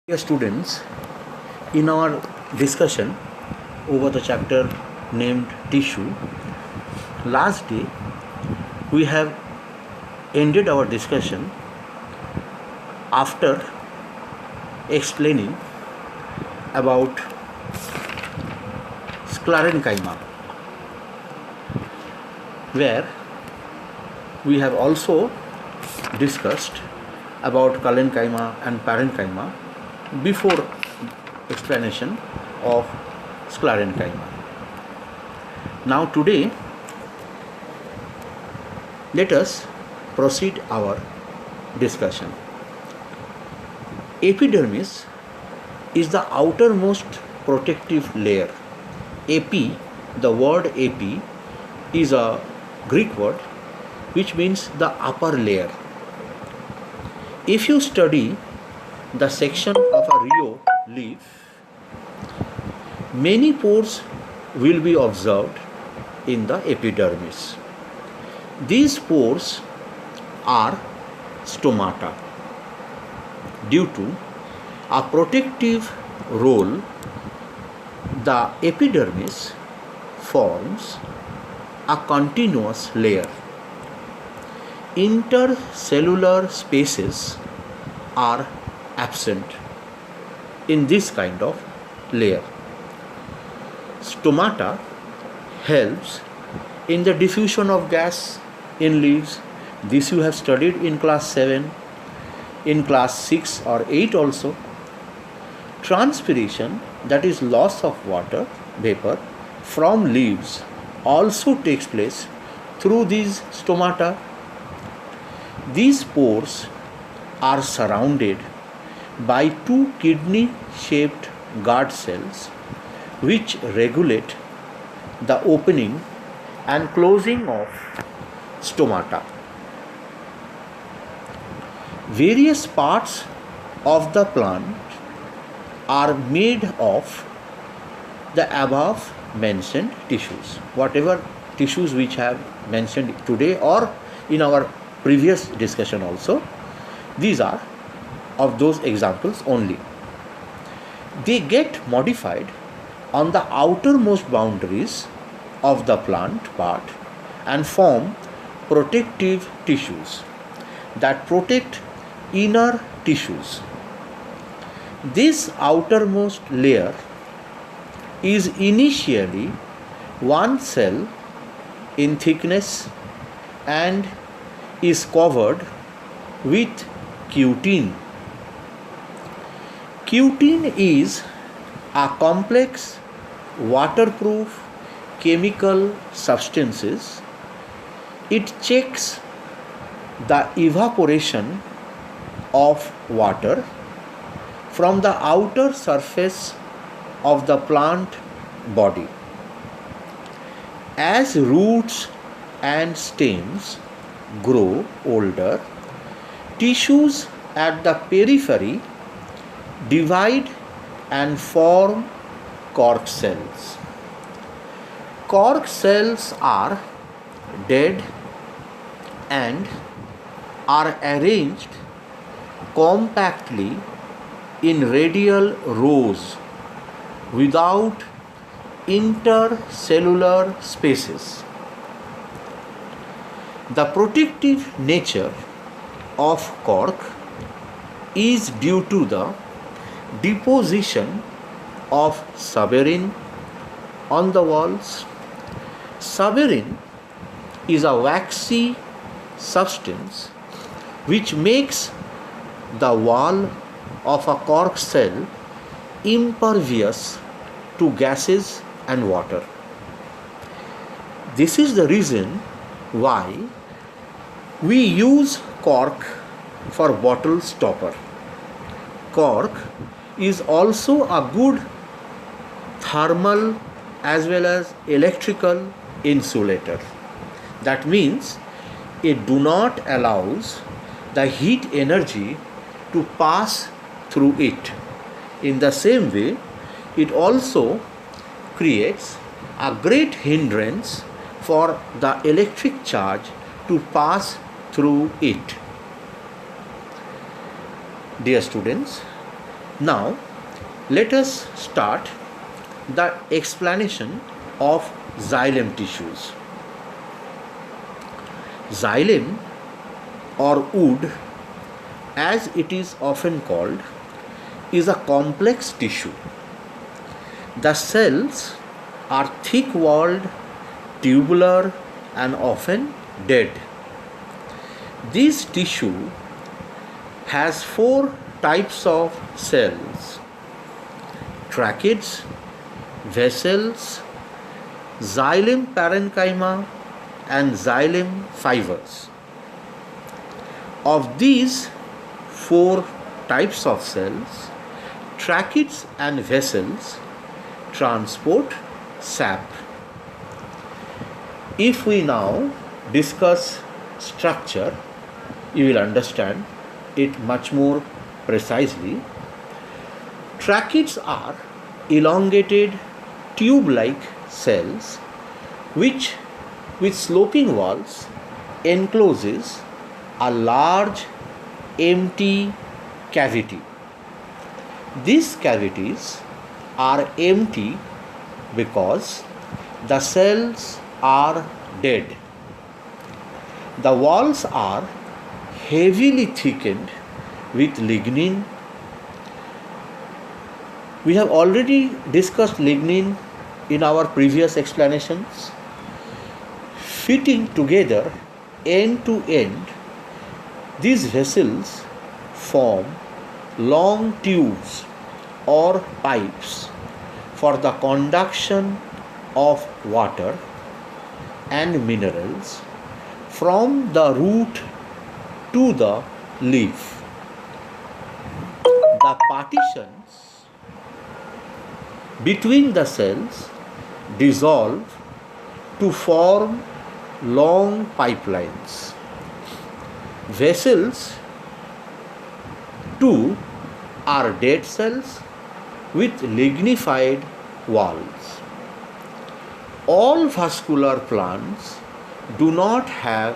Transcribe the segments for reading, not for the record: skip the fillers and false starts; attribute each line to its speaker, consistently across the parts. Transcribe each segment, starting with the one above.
Speaker 1: Dear students, in our discussion over the chapter named Tissue, last day we have ended our discussion after explaining about sclerenchyma, where we have also discussed about collenchyma and parenchyma before explanation of sclerenchyma. Now today let us proceed our discussion. Epidermis is the outermost protective layer. Epi, the word epi is a Greek word which means the upper layer. If you study the section of a Rio leaf, many pores will be observed in the epidermis. These pores are stomata. Due to a protective role, the epidermis forms a continuous layer. Intercellular spaces are absent in this kind of layer. Stomata helps in the diffusion of gas in leaves. This you have studied in class 7, in class 6 or 8 also. Transpiration, that is loss of water vapor from leaves, also takes place through these stomata. These pores are surrounded by two kidney-shaped guard cells which regulate the opening and closing of stomata. Various parts of the plant are made of the above mentioned tissues. Whatever tissues which have mentioned today or in our previous discussion also, these are of those examples only. They get modified on the outermost boundaries of the plant part and form protective tissues that protect inner tissues. This outermost layer is initially one cell in thickness and is covered with cutin. Cutin is a complex waterproof chemical substances. It checks the evaporation of water from the outer surface of the plant body. As roots and stems grow older, tissues at the periphery divide and form cork cells. Cork cells are dead and are arranged compactly in radial rows without intercellular spaces. The protective nature of cork is due to the deposition of suberin on the walls. Suberin is a waxy substance which makes the wall of a cork cell impervious to gases and water. This is the reason why we use cork for bottle stopper. Cork is also a good thermal as well as electrical insulator. That means it do not allows the heat energy to pass through it. In the same way, it also creates a great hindrance for the electric charge to pass through it. Dear students, Now, let us start the explanation of xylem tissues. Xylem or wood, as it is often called, is a complex tissue. The cells are thick-walled, tubular, and often dead. This tissue has four types of cells: tracheids, vessels, xylem parenchyma, and xylem fibers. Of these four types of cells, tracheids and vessels transport sap. If we now discuss structure, you will understand it much more precisely. Tracheids are elongated tube-like cells which, with sloping walls, encloses a large empty cavity. These cavities are empty because the cells are dead. The walls are heavily thickened with lignin. We have already discussed lignin in our previous explanations. Fitting together end to end, these vessels form long tubes or pipes for the conduction of water and minerals from the root to the leaf. The partitions between the cells dissolve to form long pipelines. Vessels too are dead cells with lignified walls. All vascular plants do not have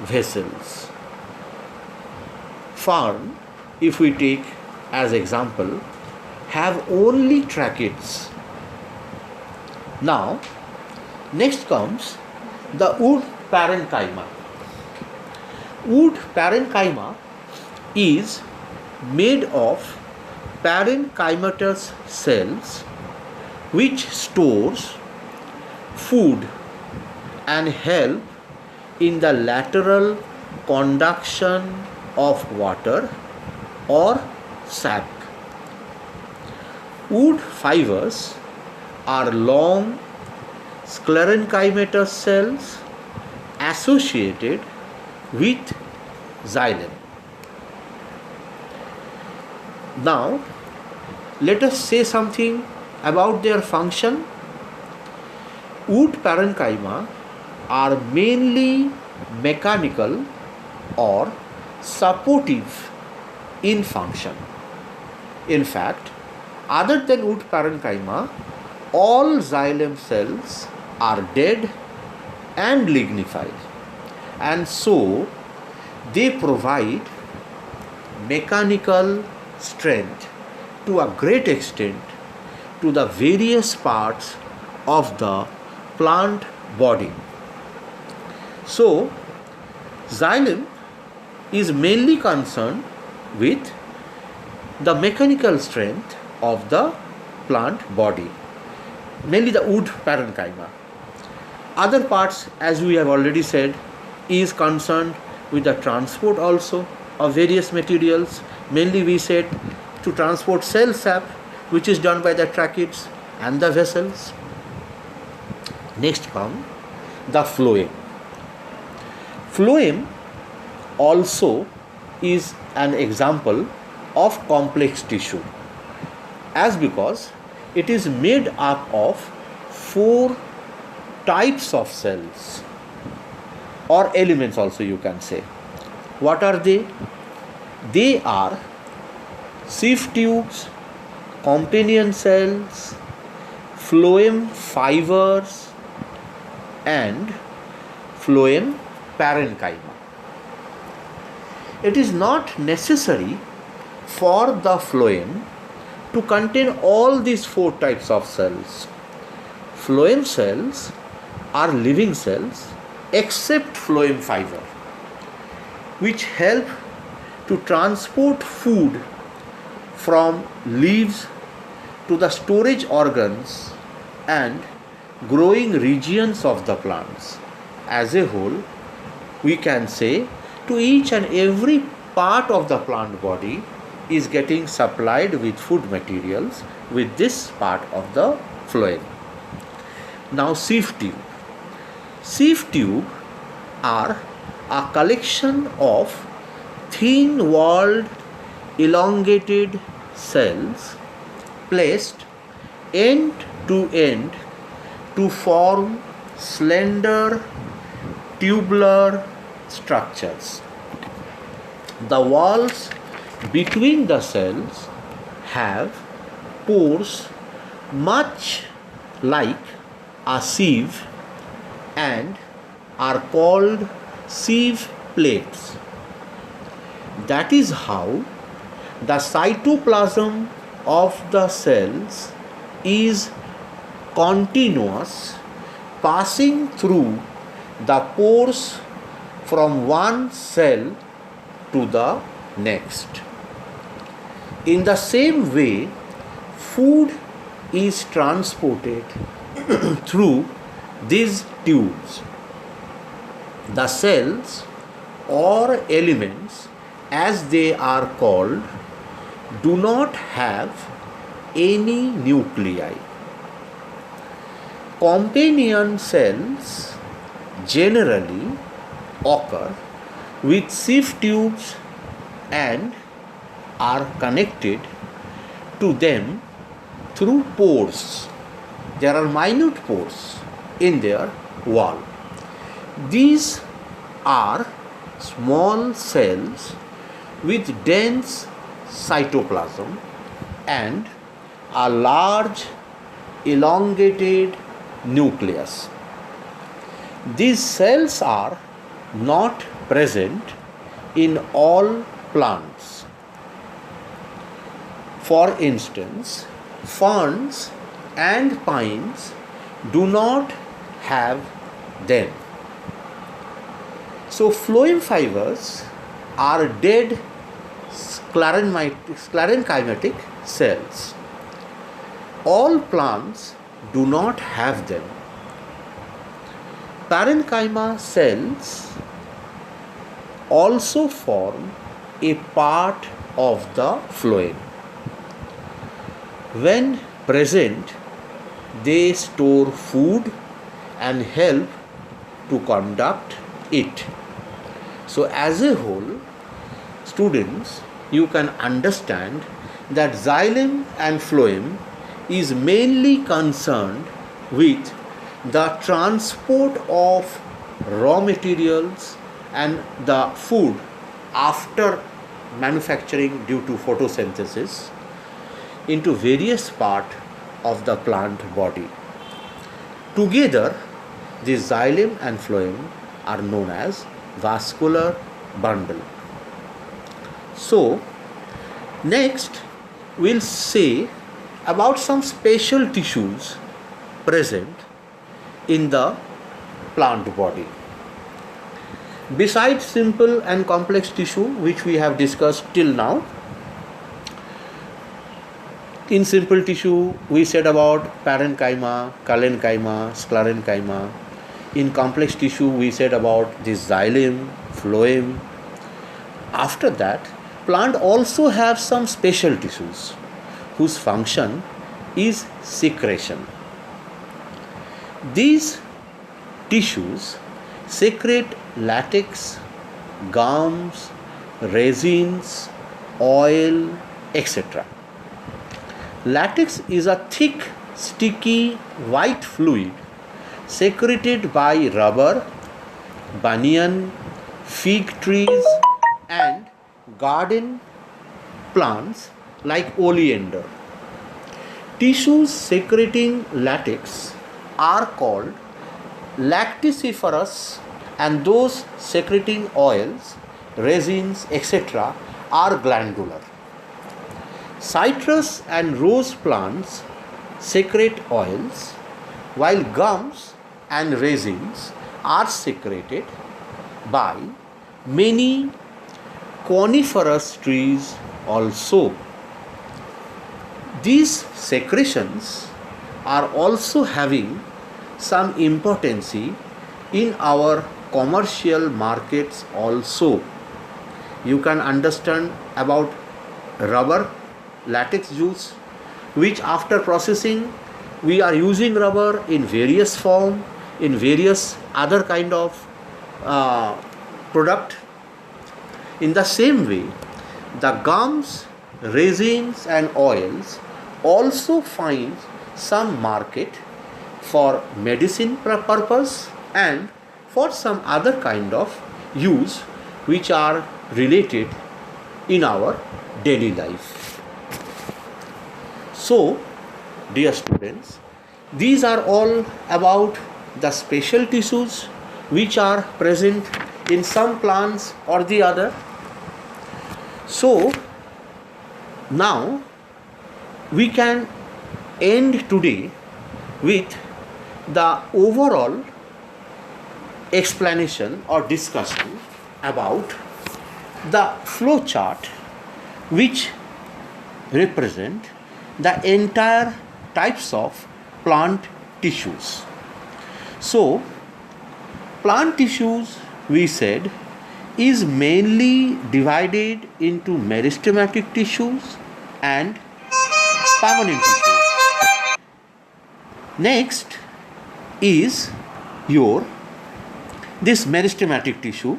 Speaker 1: vessels. Fern, if we take as example, have only tracheids. Now, next comes the wood parenchyma. Wood parenchyma is made of parenchymatous cells which stores food and help in the lateral conduction of water or sap. Wood fibers are long sclerenchymatous cells associated with xylem. Now, let us say something about their function. Wood parenchyma are mainly mechanical or supportive in function. In fact, other than wood parenchyma, all xylem cells are dead and lignified, and so they provide mechanical strength to a great extent to the various parts of the plant body. So, xylem is mainly concerned with the mechanical strength of the plant body, mainly the wood parenchyma. Other parts, as we have already said, is concerned with the transport also of various materials. Mainly we said to transport cell sap, which is done by the tracheids and the vessels. Next come the phloem. Phloem also is an example of complex tissue, as because it is made up of four types of cells or elements also, you can say. What are they? They are sieve tubes, companion cells, phloem fibers, and phloem parenchyma. It is not necessary for the phloem to contain all these four types of cells. Phloem cells are living cells except phloem fiber, which help to transport food from leaves to the storage organs and growing regions of the plants. As a whole, we can say to each and every part of the plant body is getting supplied with food materials with this part of the phloem. Now, sieve tube. Sieve tube are a collection of thin-walled elongated cells placed end to end to form slender tubular structures. The walls between the cells have pores much like a sieve and are called sieve plates. That is how the cytoplasm of the cells is continuous, passing through the pores from one cell to the next. In the same way, food is transported through these tubes. The cells or elements, as they are called, do not have any nuclei. Companion cells generally occur with sieve tubes and are connected to them through pores. There are minute pores in their wall. These are small cells with dense cytoplasm and a large elongated nucleus. These cells are not present in all plants. For instance, ferns and pines do not have them. So phloem fibers are dead sclerenchymatic cells. All plants do not have them. Parenchyma cells also form a part of the phloem. When present, they store food and help to conduct it. So as a whole, students, you can understand that xylem and phloem is mainly concerned with the transport of raw materials and the food after manufacturing due to photosynthesis into various parts of the plant body. Together, the xylem and phloem are known as vascular bundle. So, next we'll say about some special tissues present in the plant body. Besides simple and complex tissue which we have discussed till now, in simple tissue we said about parenchyma, collenchyma, sclerenchyma. In complex tissue we said about the xylem, phloem. After that, plant also have some special tissues whose function is secretion. These tissues secrete latex, gums, resins, oil, etc. Latex is a thick, sticky, white fluid secreted by rubber, banyan, fig trees and garden plants like oleander. Tissues secreting latex are called lacticiferous, and those secreting oils, resins, etc. are glandular. Citrus and rose plants secrete oils, while gums and resins are secreted by many coniferous trees also. These secretions are also having some importance in our commercial markets also. You can understand about rubber, latex juice, which after processing we are using rubber in various form, in various other kind of product. In the same way, the gums, resins and oils also find some market for medicine purpose and for some other kind of use which are related in our daily life. So, dear students, these are all about the special tissues which are present in some plants or the other. So, now we can end today with the overall explanation or discussion about the flow chart which represent the entire types of plant tissues. So, plant tissues, we said, is mainly divided into meristematic tissues and permanent tissues. Next is this meristematic tissue,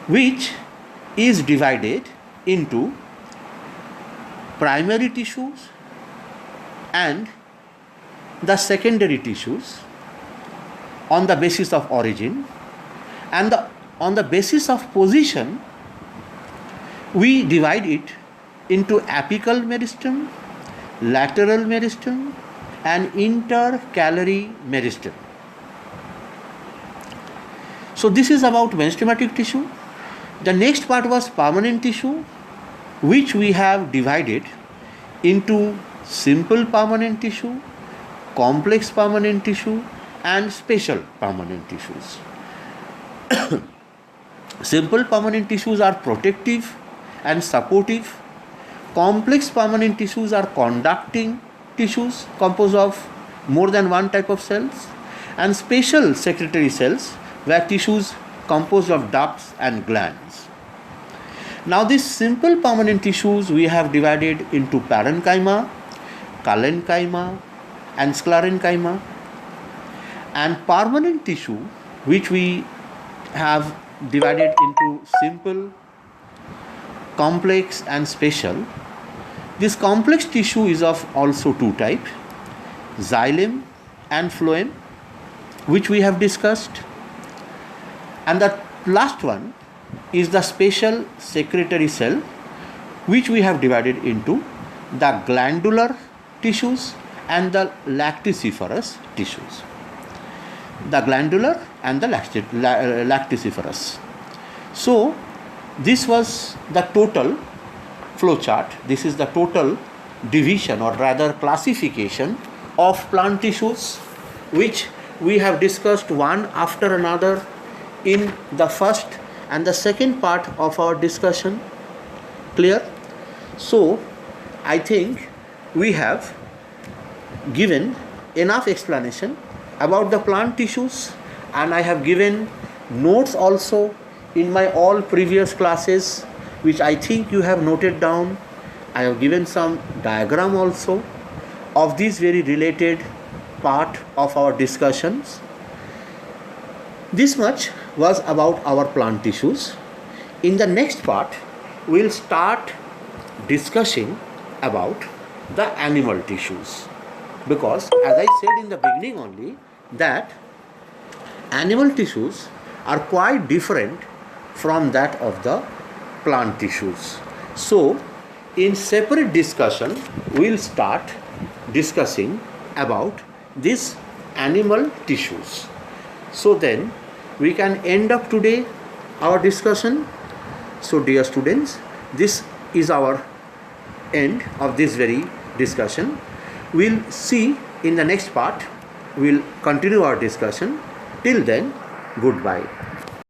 Speaker 1: which is divided into primary tissues and the secondary tissues on the basis of origin, and on the basis of position we divide it into apical meristem, lateral meristem and intercalary meristem. So this is about meristematic tissue. The next part was permanent tissue, which we have divided into simple permanent tissue, complex permanent tissue and special permanent tissues. Simple permanent tissues are protective and supportive. Complex permanent tissues are conducting tissues composed of more than one type of cells, and special secretory cells were tissues composed of ducts and glands. Now these simple permanent tissues we have divided into parenchyma, collenchyma and sclerenchyma, and permanent tissue which we have divided into simple, complex and special. This complex tissue is of also two types, xylem and phloem, which we have discussed, and the last one is the special secretory cell, which we have divided into the glandular tissues and the lacticiferous tissues. The glandular and the lacticiferous. So this was the total flow chart. This is the total division or rather classification of plant tissues, which we have discussed one after another in the first and the second part of our discussion. Clear? So I think we have given enough explanation about the plant tissues, and I have given notes also in my all previous classes, which I think you have noted down. I have given some diagram also of this very related part of our discussions. This much was about our plant tissues. In the next part, we will start discussing about the animal tissues, because as I said in the beginning only, that animal tissues are quite different from that of the plant tissues. So in separate discussion we will start discussing about these animal tissues. So then we can end up today our discussion. So dear students, this is our end of this very discussion. We'll see in the next part. We'll continue our discussion. Till then, goodbye.